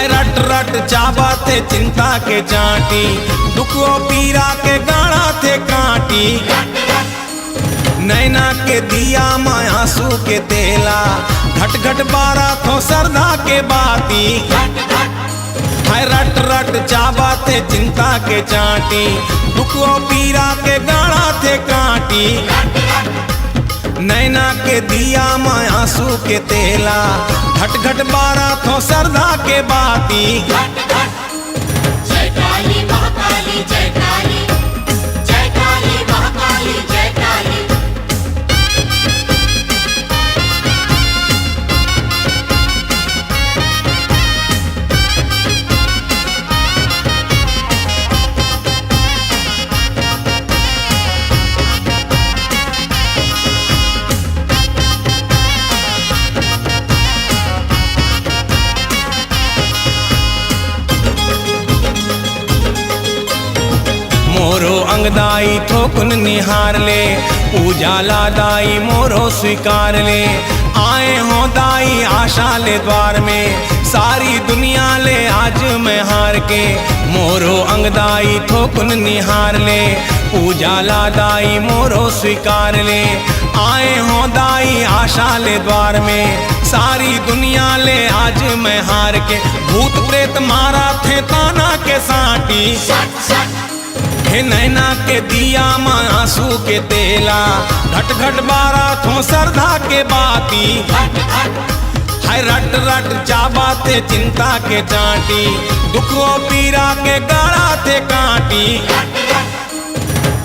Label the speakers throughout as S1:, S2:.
S1: हाय रट रट चाबा थे चिंता के चाटी, दुखो पीरा के गाड़ा थे काटी। नैना के दिया माया आंसू के तेला, घट घट बारा थो सरदा के बाती। हाय रट रट चाबा थे चिंता के चाटी, दुखो पीरा के गाड़ा थे काटी। नैना के दिया माया आंसू के तेला, घट घट बारा थो सरदा के बाती।
S2: जय काली महाकाली जय काली, जय काली महाकाली जय काली।
S1: मोरो अंगदाई थोकुन निहार ले, पूजा लादाई मोरो स्वीकार ले। आए हो दाई आशा ले द्वार में, सारी दुनिया ले आज मैं हार के। मोरो अंगदाई थोकुन निहार ले, पूजा लादाई मोरो स्वीकार ले। आए हो दाई आशा ले द्वार में, सारी दुनिया ले आज मैं हार के। भूत प्रेत मारा थे ताना के साटी, हे नैना के दिया मां आंसू के तेला, घट घट बारा थो सरदा के बाती। हाय रट रट चाबा थे चिंता के चाटी, दुखो पीरा के गाड़ा थे काटी।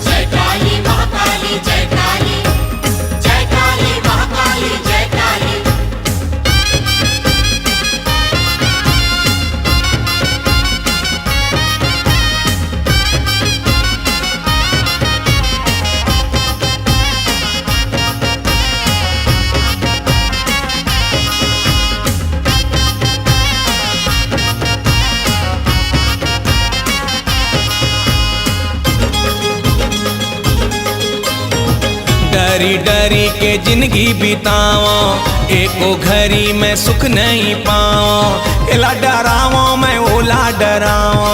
S2: जय काली महाकाली जय काली, जय काली महाकाली जय काली।
S1: डरी डरी के जिंदगी बिताओ, एको घड़ी में सुख नहीं पाओ। एला डराओ मैं ओला डराओ,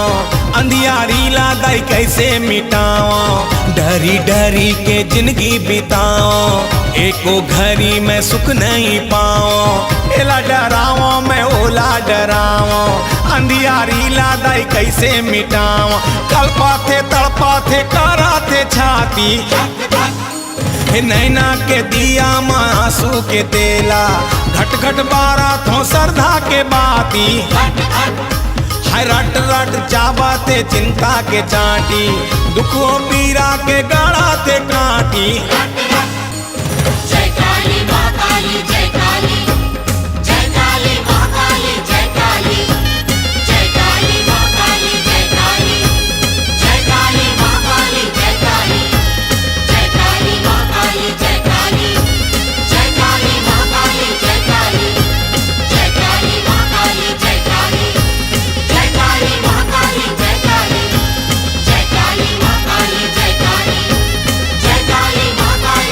S1: अंधियारी लादाई कैसे मिटाओ। डरी डरी के जिंदगी बिताओ, एको घड़ी में सुख नहीं पाओ। एला डराओ मैं ओला डराओ, अंधियारी लादाई कैसे मिटाओ। कल्पा थे तड़पा थे कारा थे छाती, हे नैना के दिया मां आंसू के तेला, घट घट बारा थो सरदा के बाती। हाय रट रट चाबा थे चिंता के चाटी, दुखो पीरा के गाड़ा थे काटी।
S2: जय काली महाकाली जय काली, जय काली महाकाली जय काली, जय काली महाकाली जय काली, जय काली महाकाली जय काली, जय काली महाकाली जय काली, जय काली महाकाली जय काली, जय काली महाकाली जय काली, जय काली महाकाली जय काली, जय काली महाकाली जय काली, जय काली महाकाली।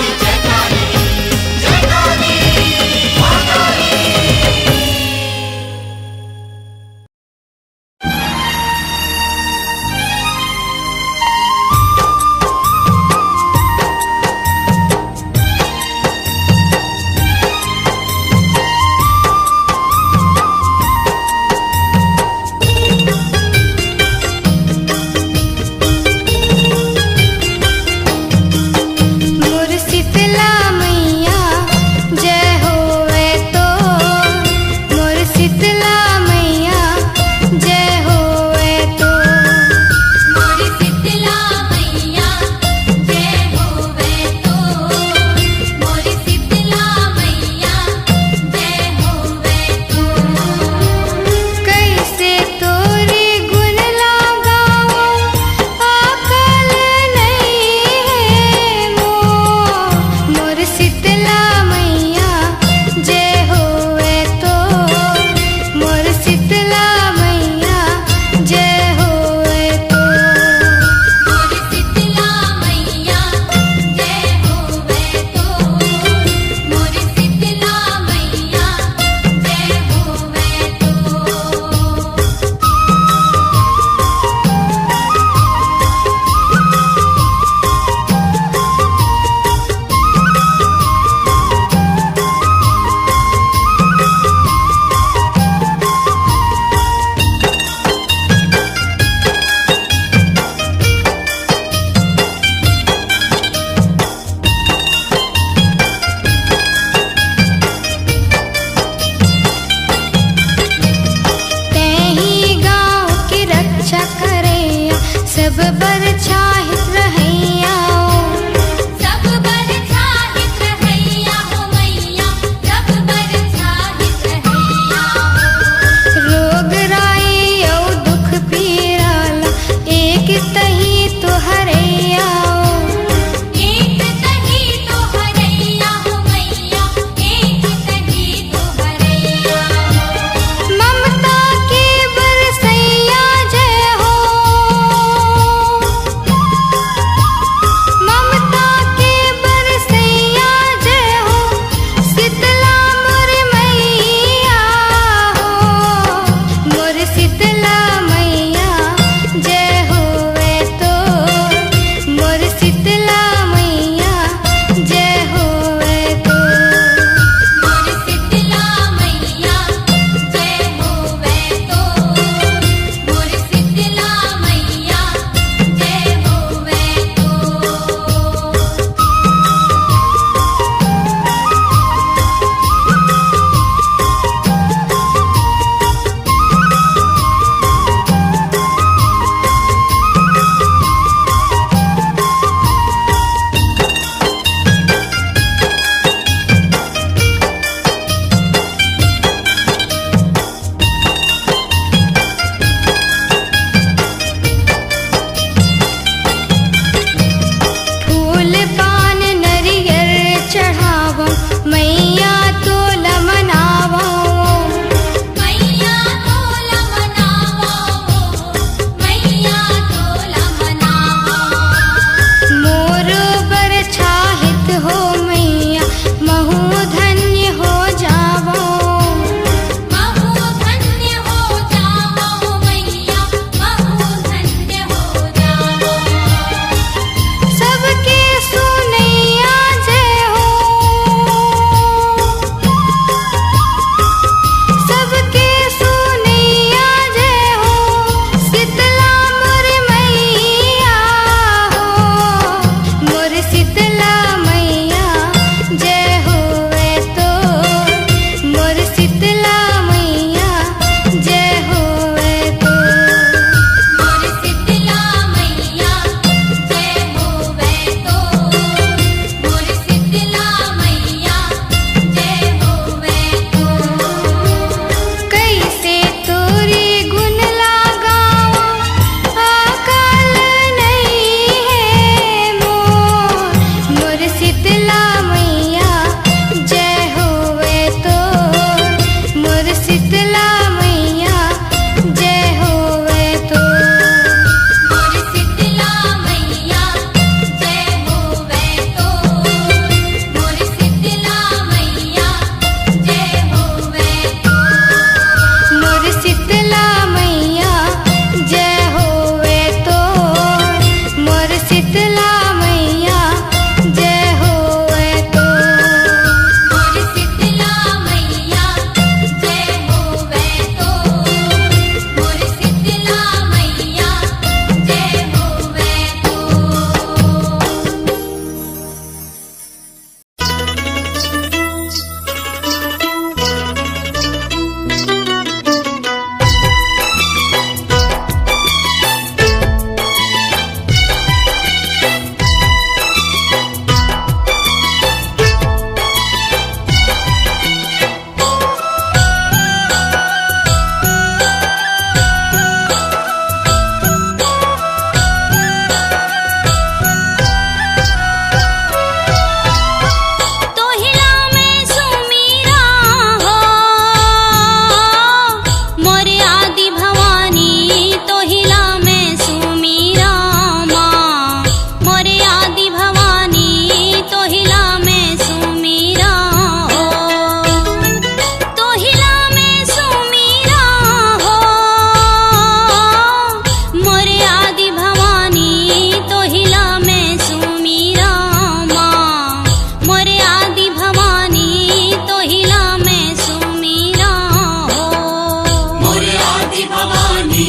S2: आदि भवानी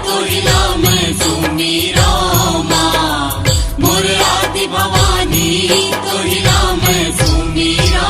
S2: तोहिला मैं सुमीरा माँ मोर आदि भवानी तोहिला मैं सुमीरा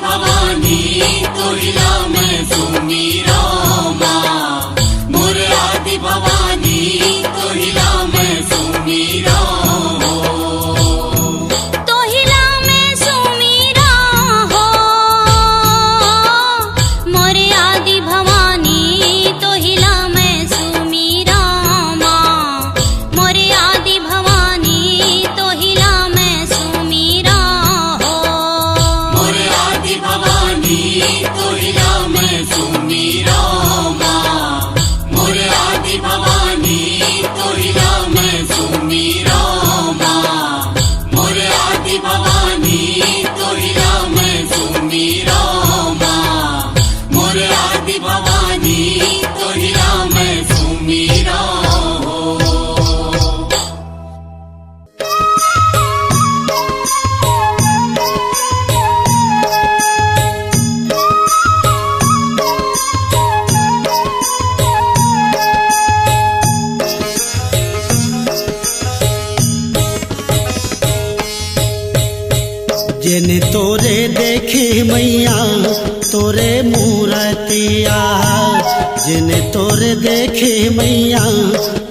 S3: भवानी तोहिला मैं सुमीरा माँ मैया तोरे मूरतिया, जिन तोरे देखे मैया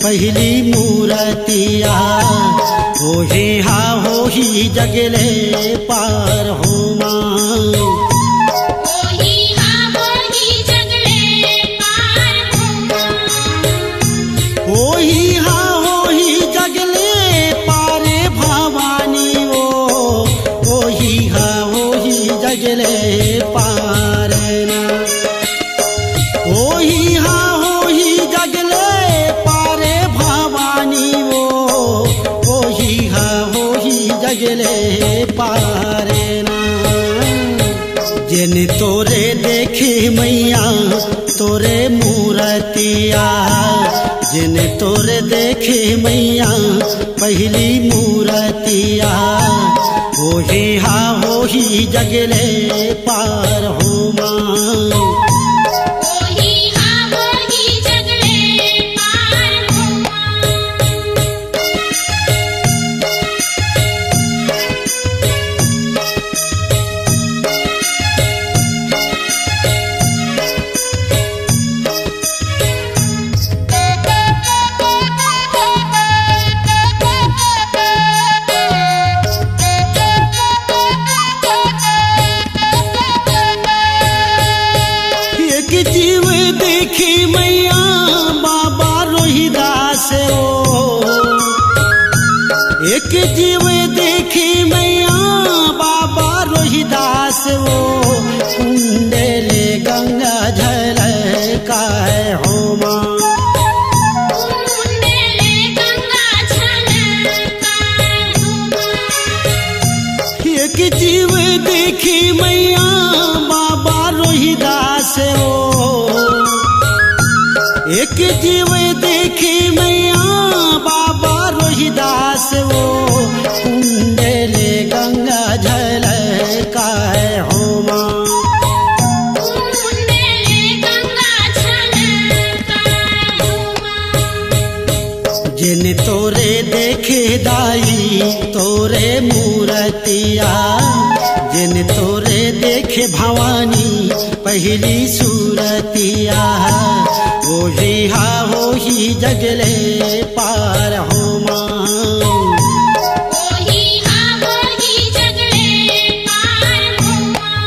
S3: पहली मूरतिया। होही हा होही जगले पार हो माँ,
S2: होही हा होही जगले पार हो माँ।
S3: होही हा होही जगले पारे भवानी वो, होही हा होही जगले पार ना। होही हा होही जगले पारे भवानी वो, होही हा होही जगले पारे ना। जिन तोरे देखे मैया तोरे मूरतिया, जिन तोरे देखे मैया पहली मूरतिया। होही हा होही जगले पार हो माँ,
S2: होही हा होही जगले पार हो माँ।
S3: एक जीव देखी मैया बाबा रोहिदास ओ, एक जीव देखी मैया बाबा रोहिदास ओ। कुंडले गंगा जल का हो माँ,
S2: कुंडले गंगा छलकार हो माँ।
S3: एक जीव देखी मैया बाबा रोहिदास ओ, एक जीव देखी मैया बाबा रोहिदास वो। कुंडले गंगा जल का हो माँ,
S2: कुंडले गंगा छलकार हो माँ।
S3: जिन तोरे देखे दाई तोरे मूरतिया, जिन तोरे देखे भवानी पहली सूरतिया। होही हा होही जगले पार हो माँ,
S2: होही हा होही जगले पार हो माँ।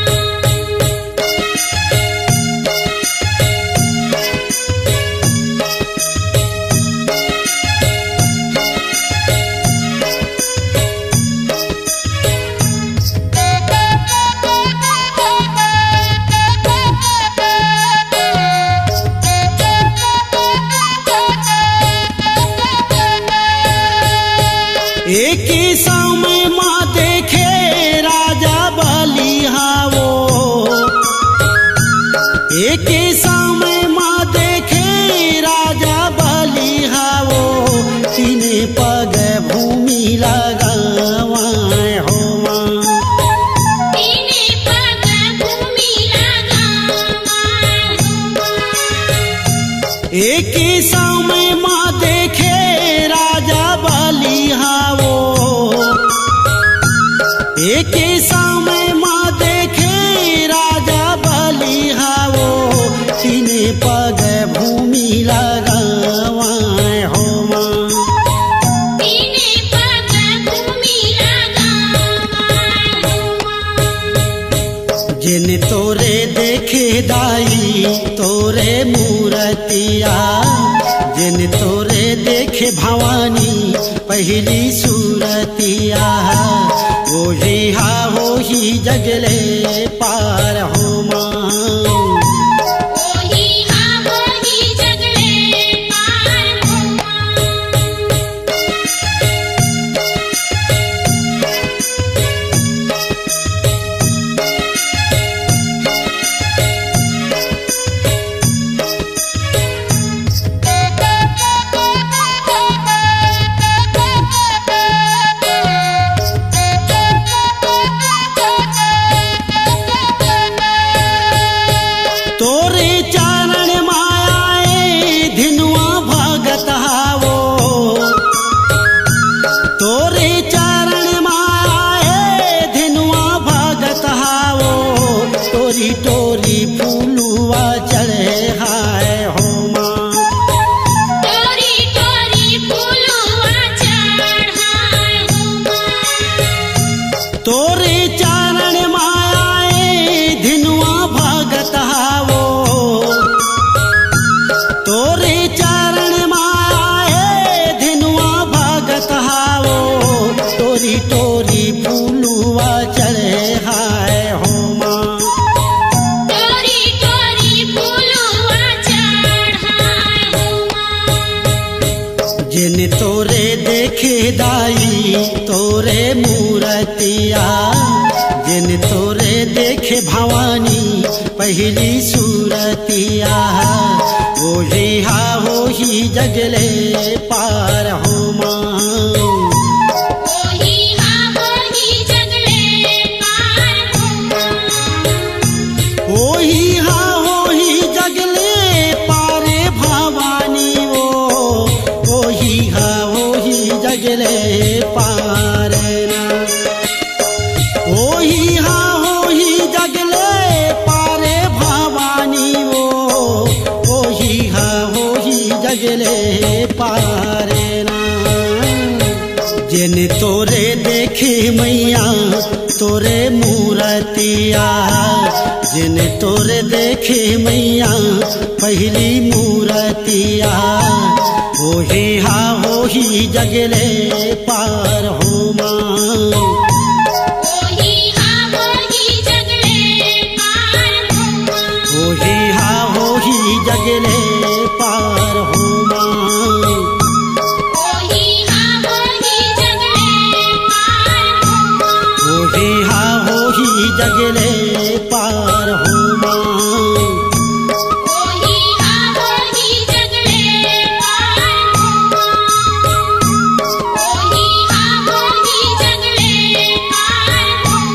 S3: एक समय माँ देखे राजा बलिहा वो, एक समय माँ देखे राजा बलिहा वो। तीन पग भूमि लगावाए हो माँ,
S2: तीने पग भूमि लगावाए हो माँ।
S3: एक समय माँ देखे राजा बलिहा वो, एक समय माँ देखे राजा बलिहा वो। तीन पग भूमि लगावाए हो माँ,
S2: तीने पग भूमि लगावाए हो माँ।
S3: जिन तोरे देखे दाई तोरे मूरतिया, जिन तोरे देखे भवानी पहली सूरतिया। होही हा होही जगले पार हो माँ,
S2: होही हा होही जगले पार हो माँ।
S3: तोरे देखे दाई तोरे मूरतिया जिन तोरे देखे भवानी पहली सूरतिया ओही हा ओही जगले पार हो माँ
S2: ओही हा ओही जगले पार हो माँ
S3: ओही हा ओही जगले पारे भवानी वो ओही हा ओही जगले पारे ना ओही हा ओही जगले पारे भवानी वो ओही हा ओही जगले पारे ना जिन तोरे देखे मैया तोरे मूरतिया जिन तोरे देखे मैया पहली मूरतिया ओही हा ओही जगले पार हो माँ
S2: ओही हा ओही जगले पार हो माँ
S3: ओही हा ओही जगले पार हो माँ
S2: ओही हा ओही जगले पार हो माँ
S3: ओही हा ओही जगले पार हो माँ
S2: ओही हा ओही जगले पार हो माँ ओही हा ओही जगले पार हो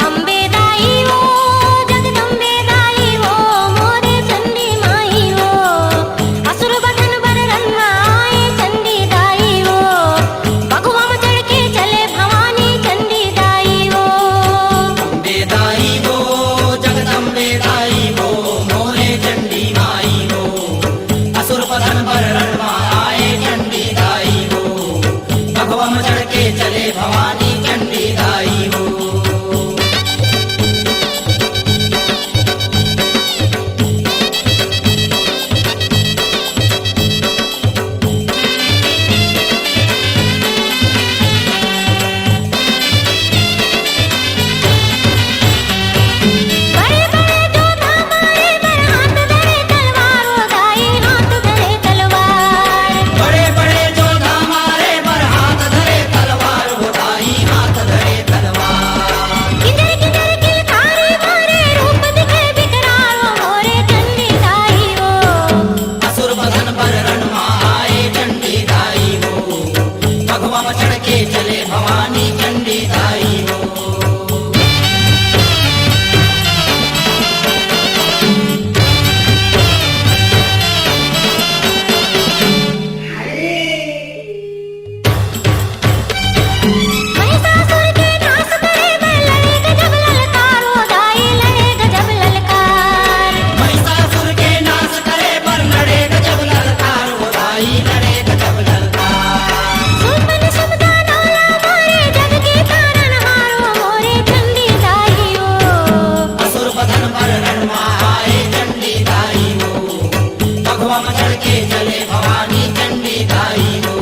S2: अंबे दाई वो जगदंबे दाई वो मोरे चंडी माई वो असुर बदन बर रन्नाए चंडी दाई वो भगवा में चढ़ के चले भवानी चंडी दाई वो
S4: अम्बे दाई वो जगदम्बे दाई वो मोरे चंडी माई वो असुर पतन पर रणमा आए चंडी दाई वो भगवा में चढ़ के चले भवानी चंडी दाई वो
S2: बड़े बड़े जो धामाए बर हाथ धरे तलवार वो दाई हाथ धरे तलवार
S4: बड़े बड़े जो हमारे पर हाथ धरे तलवार वो दाई हाथ धरे तलवार
S2: किधर किधर किलकारी मारे रूप दिखे बिकरार वो मोरे चंडी दाई वो
S4: असुर पतन पर रणमा आए चंडी दाई वो भगवा में चढ़ के चले भवानी चंडी दाई वो
S2: महिषासुर के नाश करे बर लड़े गजब ललकार वो दाई लड़े गजब ललकार
S4: महिषासुर के नाश करे पर लड़े गजब ललकार वो दाई लड़े गजब ललकार
S2: सुमन सुमदा नौला मारे जग के तारनहार वो मोरे चंडी दाई वो
S4: असुर बदन पर रणमा आए चंडी दाई वो भगवा में चढ़ के चले भवानी चंडी दाई वो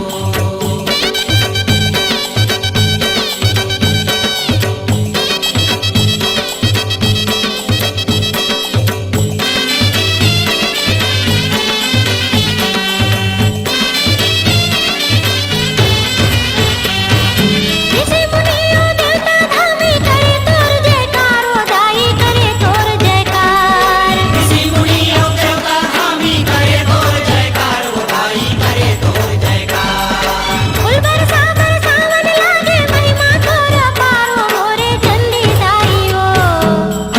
S2: ऋषि मुनियों देवता धामी करे तोर जयकार वो दाई करे तोर जयकार
S4: ऋषि मुनि और देवता हामी करे तोर जयकार वो दाई करे तोर जयकार
S2: फूल बरसावन लागे महिमा तोर अपार वो मोरे चंडी दाई वो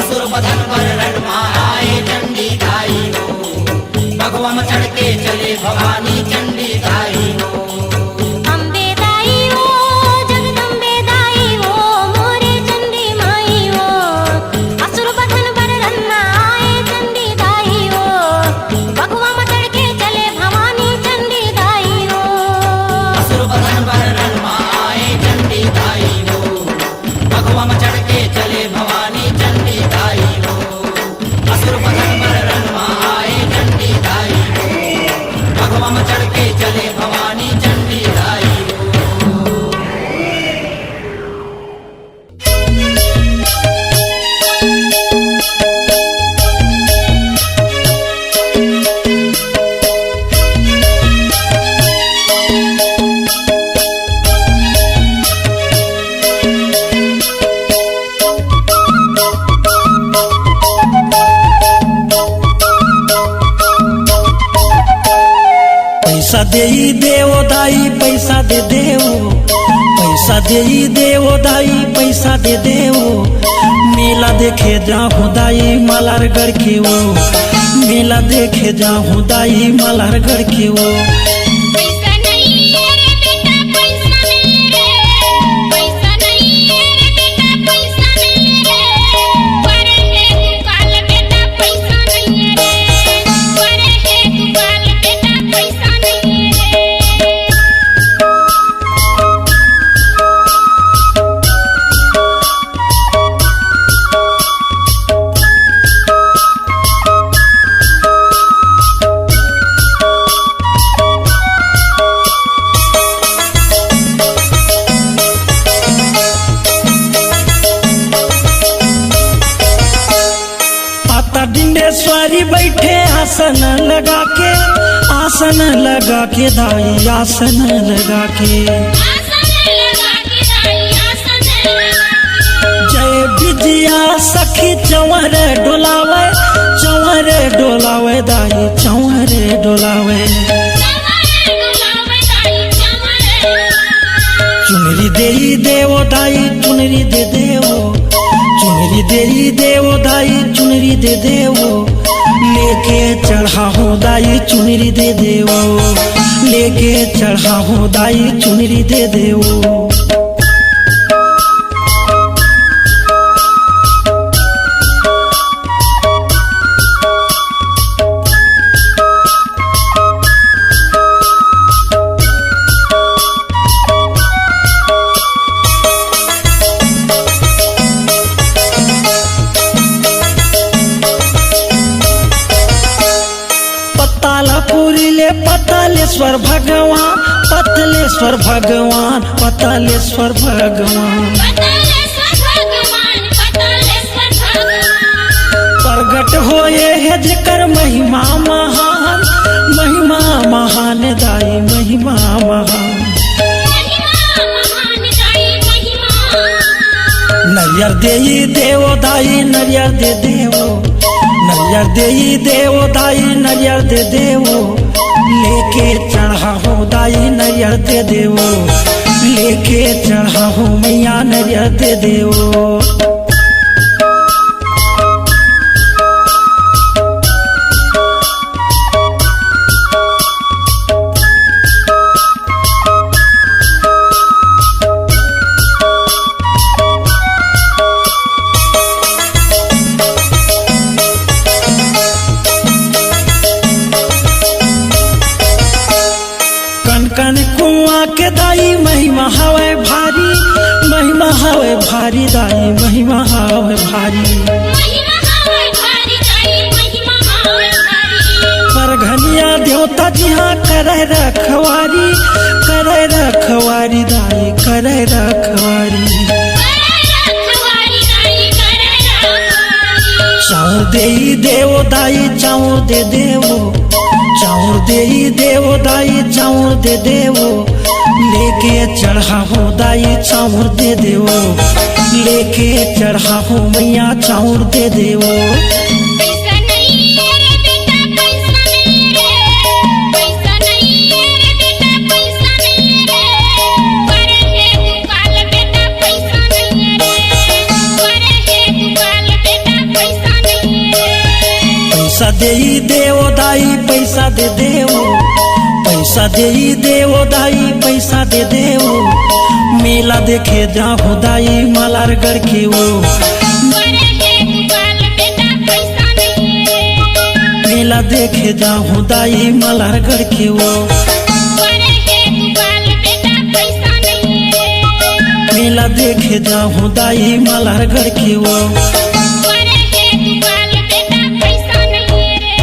S4: असुर बदन पर रणमा आए चंडी दाई वो भगवा में चढ़ के चले भवानी चंडी दाई वो
S2: अंबे दाई वो जगदंबे दाई वो मोरे चंडी माई वो असुर बदन बर रन्ना आए चंडी दाई वो भगवा में चढ़ के चले भवानी चंडी दाई वो
S4: असुर बदन पर रणमा
S3: पैसा दे देवो दाई पैसा दे देवो, पैसा दे देवो दाई पैसा दे देवो। मेला देखे जाहूँ दाई मल्हारगढ़ के वो, मेला देखे जाहूँ दाई मल्हारगढ़ के वो।
S2: पैसा नहीं है रे बेटा पैसा नहीं रे, पैसा नहीं है रे बेटा पैसा नहीं रे। पर है दुकाल बेटा पैसा नहीं रे, पर है दुकाल बेटा पैसा नहीं रे।
S3: डिंडेश्वरी बैठे आसन लगा के, आसन लगा के दाई आसन लगा के।
S2: आसन लगा के दाई आसन लगा के।
S3: जय विजया सखी चंवर डोलावे, चंवर डोलावे दाई चंवर डोलावे।
S2: चंवर डोलावे दाई चंवर डोलावे।
S3: चुनरी देई देवो दाई चुनरी दे देवो, चुनरी देई देवो दाई चुनरी दे देवो। लेके चढ़ा हूँ दाई चुनरी दे देवो, लेके चढ़ा हूँ दाई चुनरी दे देवो। पतालेश्वर भगवान, पतालेश्वर भगवान, पतालेश्वर भगवान।
S2: पतालेश्वर भगवान, पतालेश्वर भगवान।
S3: प्रगट होए है जेकर महिमा महान, महिमा महान दाई महिमा महान।
S2: महिमा महान दाई महिमा।
S3: नरियर देई देवो दाई नरियर दे देवो, नरियर देई देवो दाई नरियर दे देवो। लेके चढ़ा हूँ दाई नरियर दे देवो, लेके चढ़ा हूँ मैया नरियर दे देवो। कन कुआं के दाई महिमा हवे भारी, महिमा हवे भारी दाई महिमा हवे भारी।
S2: महिमा हवे भारी दाई महिमा हवे भारी।
S3: पर घनिया देवता जी हाँ करे रखवारी, करे रखवारी दाई करे रखवारी। चाउर देई देवो दाई चाउर दे देवो, चाउर देई देवो दाई चाउर दे देवो। लेके चढ़ा हूँ दाई चाउर दे देवो, लेके चढ़ा हूँ मैया चाउर दे देवो।
S2: पैसा नहीं है रे बेटा पैसा नहीं रे, पैसा नहीं है रे बेटा पैसा नहीं रे। पर है दुकाल बेटा पैसा नहीं रे, पर है दुकाल बेटा पैसा नहीं रे।
S3: पैसा देई देवो दाई पैसा दे देवो, पैसा देई देवो दाई पैसा दे देवो। मेला देखे जाहूँ दाई मल्हारगढ़ के वो,
S2: पर है दुकाल बेटा पैसा नहीं रे,
S3: मेला देखे जाहूँ दाई मल्हारगढ़ के वो।
S2: पर है दुकाल बेटा पैसा नहीं रे,
S3: मेला देखे जाहूँ दाई मल्हारगढ़ के वो।
S2: पर है दुकाल बेटा पैसा नहीं रे।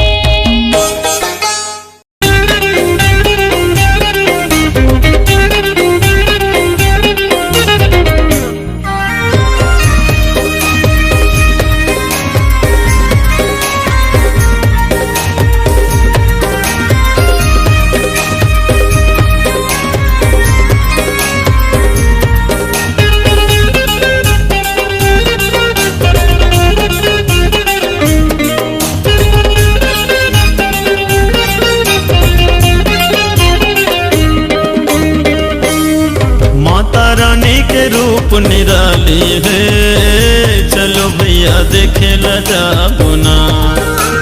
S5: निराली है, चलो भैया देखे ला जाबो ना।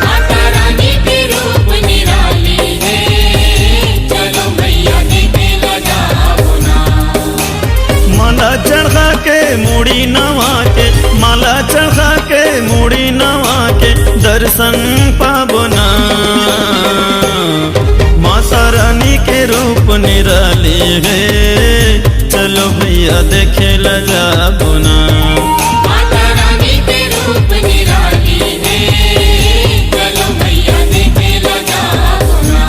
S2: माता रानी के रूप निराली है, चलो भैया देखे ला जाबो ना।
S5: माला चढ़ा के मुड़ी नवा के, माला चढ़ा के मुड़ी नवा के दर्शन पाबो ना। माता रानी के रूप निराली है, चलो भैया देखे ला जाबो ना।
S2: माता रानी के रूप निराली है, चलो भैया देखे ला जाबो ना।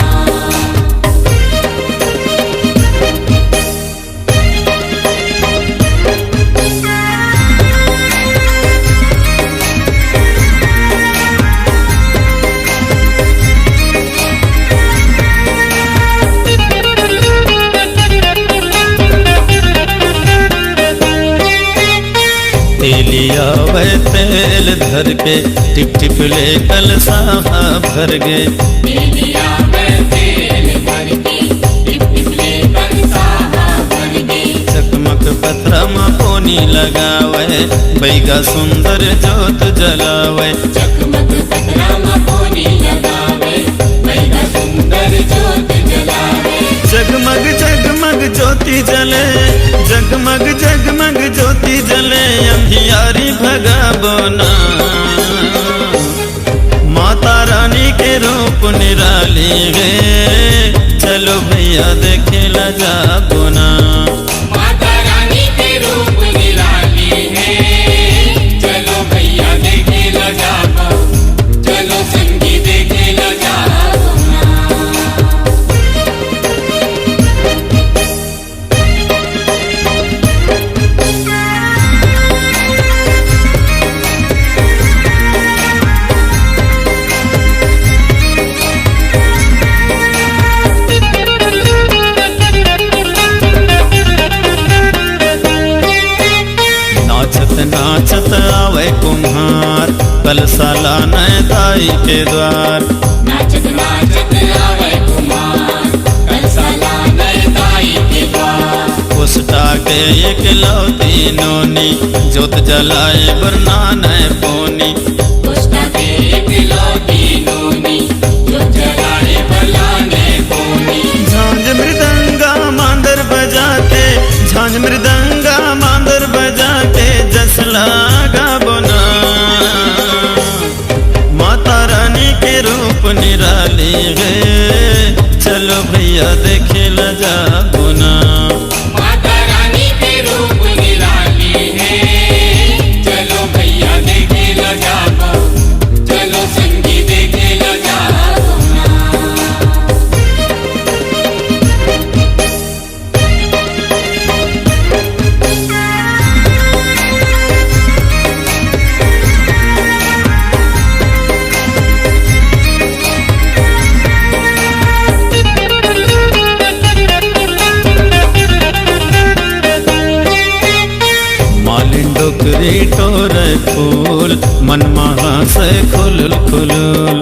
S5: तेलिया वह तेल धर के टिप टिप ले कलसा भर गे।
S2: तेलिया में तेल भर के टिप टिप ले कंसाहा भर के।
S5: चकमक पत्रा में पोनी लगावे, बैगा सुंदर जोत जलावे।
S2: चकमक पतरा में पोनी लगावे, बैगा सुंदर जोत जलावे।
S5: जगमग जगमग ज्योति जले, जगमग जगमग ज्योति जले, अंधियारी भगाबो ना। माता रानी के रूप निराली है, चलो भैया देखे ला जाबो ना।
S2: माता रानी के रूप निराली है, चलो भैया देखे ला जाबो, चलो संगी देखे ला जाबो ना।
S5: नाचत नाचत आवे कुम्हार, कलसा लाने दाई के द्वार।
S2: नाचत नाचत आवे कुमार, कलसा लाने दाई के द्वार।
S5: उष्टा के एक लौती नोनी, जोत जलाए बरनाने पोनी।
S2: पुष्टा के एक लौती नूनी, जो जलाए बलाने कोनी।
S5: झांझ मृदंगा मांदर बजाते, झांझ मृदंगा मांदर बजाते, जसला गाबो ना। माता रानी के रूप निराली है, चलो भैया देखे ला जाबो ना।
S2: माता रानी के रूप निराली है, चलो भैया देखे ला जाबो, चलो संगी देखे ला जाबो ना।
S5: मालिन डोकरी टोरे फूल, मन महा से खुलुल खुलुल।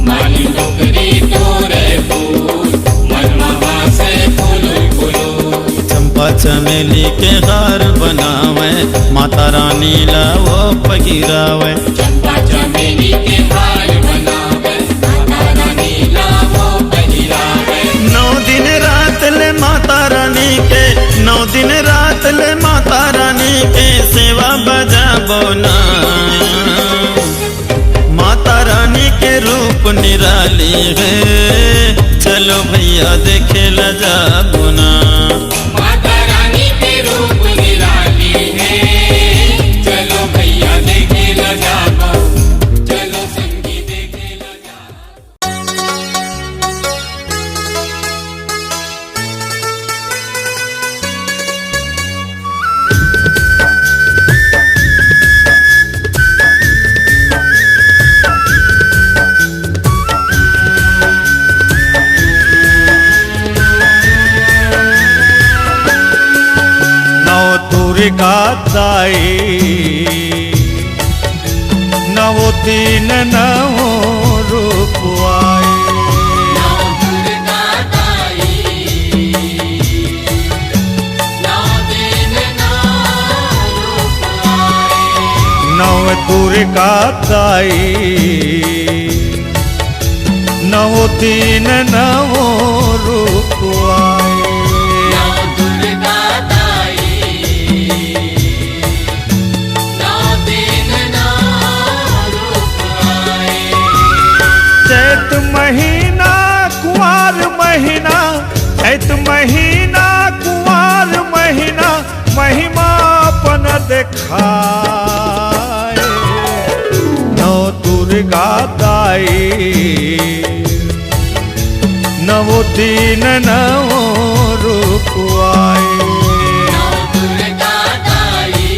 S2: माली डोकरी तोरे फूल, मनमहा से फूलुल फूलुल।
S5: चंपा चमेली के हार बनावे, माता रानी ला वो पगिरावे।
S2: चंपा चमेली के हार बनावे, माता रानी लावो पहिरावे।
S5: 9 दिन रात ले माता रानी के, 9 दिन रात ले माता रानी के सेवा बजाबो ना। माता रानी के रूप निराली है, चलो भैया देखे ला जाबो ना।
S2: माता रानी के रूप निराली है, चलो भैया देखे ला जाबो, चलो संगी देखे ला जाबो।
S1: गाताई नवो तीन नवो रूप आए।
S2: नौ दुर्गा ताई, नौ दिन नौ रूप
S5: दुर्गा दाई नवो दिन नवो रूप आए।
S2: नौ दुर्गा दाई नौ दिन नौ रूप आए।
S5: चैत महीना कुंवार महीना, चैत महीना कुंवार महीना, महिमा अपन देखाए। नौ दुर्गा दाई नवो दिन नवो रूप आए।
S2: नौ दुर्गा दाई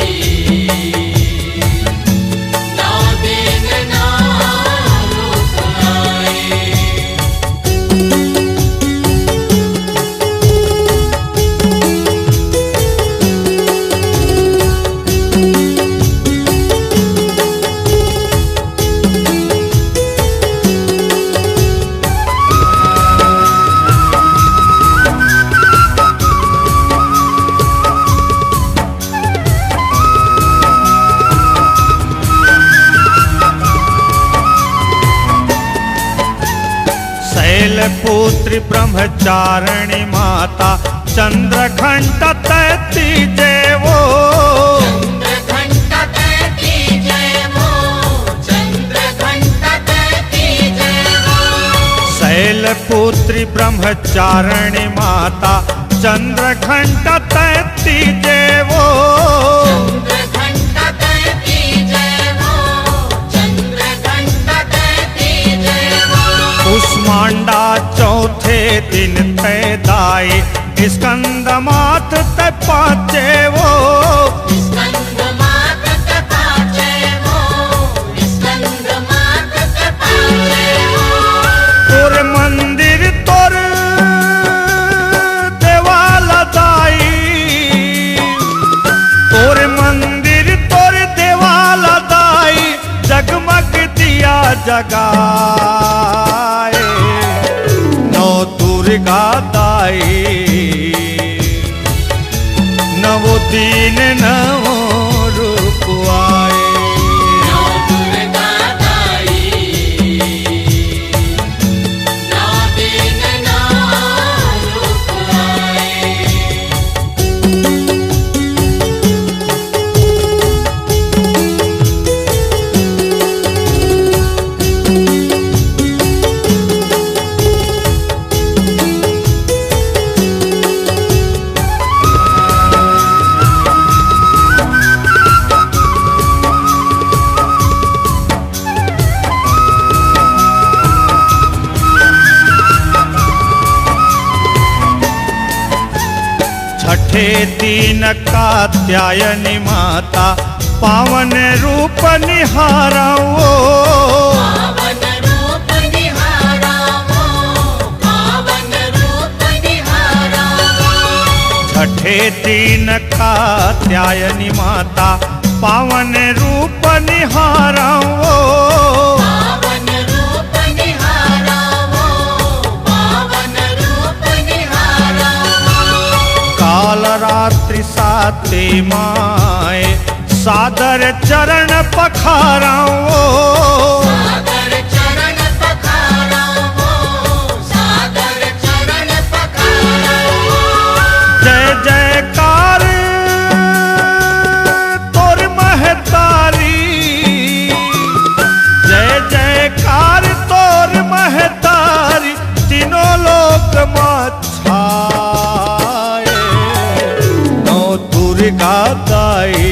S2: नौ दिन नौ रूप आए।
S5: शैलपुत्री ब्रह्मचारिणी माता चंद्रघंटा तैती जयवो।
S2: चंद्रघंटा तैती जयवो, चंद्रघंटा तैती जयवो।
S5: शैलपुत्री ब्रह्मचारिणी माता चंद्रघंटा तैती जयवो।
S2: चंद्रघंटा तैती जयवो, चंद्रघंटा तैती जयवो।
S5: कुष्मांडा चौथे दिन तय दाई स्कंद मात तय पाचे वो।
S2: स्कंद मात ते पाचे वो, स्कंद मात ते पाचे वो।
S5: तोर मंदिर तोर देवाला दाई, तोर मंदिर तोर देवाला दाई, जगमग दिया जगाए। नौ दुर्गा दाई नवो दिन नवो रूप आए।
S2: नौ दुर्गा दाई नौ दिन नौ रूप आए।
S5: छठे दिन कात्यायनी माता पावन रूप निहाराओ।
S2: पावन रूप निहारावो, पावन रूप निहारावो।
S5: छठे दिन कात्यायनी माता पावन रूप निहाराओ।
S2: पावन रूप निहारावो, पावन रूप निहारावो।
S5: काल रात्रि साते माए सादर चरण पखाराओ।
S2: सादर चरण पखारावो, सादर चरण पखारावो।
S5: जय जयकार तोर महतारी, जय जयकार तोर महतारी, तीनों लोक माछाए। नौ दुर्गा दाई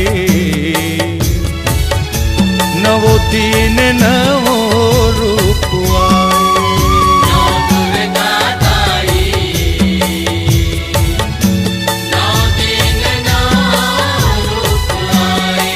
S5: नवो दिन नवो रूप आए।
S2: नौ दुर्गा दाई नौ दिन नौ रूप आए।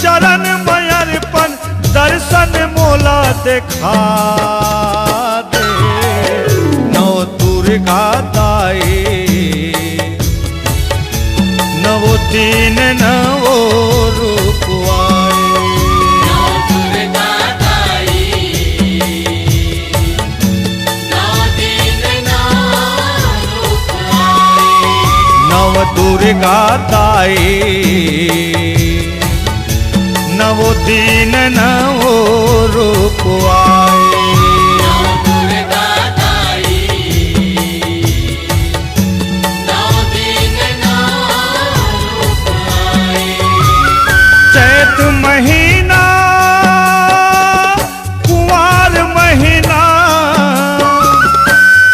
S5: चरण में अर्पण दर्शन मोला देखा दे। नौ दुर्गा दाई नवो तीन नवो रूप आए।
S2: नौ दुर्गा दाई नौ दिन नौ रूप आए।
S5: नव दुर्गा दाई नवो दिन नवो रूप आए।
S2: नौ दुर्गा दाई नौ दिन नौ रूप आए।
S5: चैत महीना कुंवार महीना,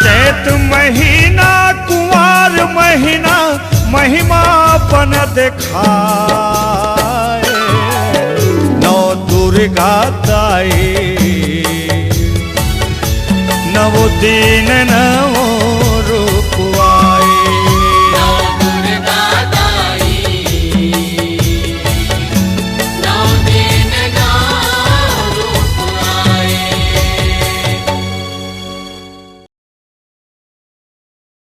S5: चैत महीना कुंवार महीना महिमा बन दिखाए। नौ दुर्गा दाई नवो दिन नवो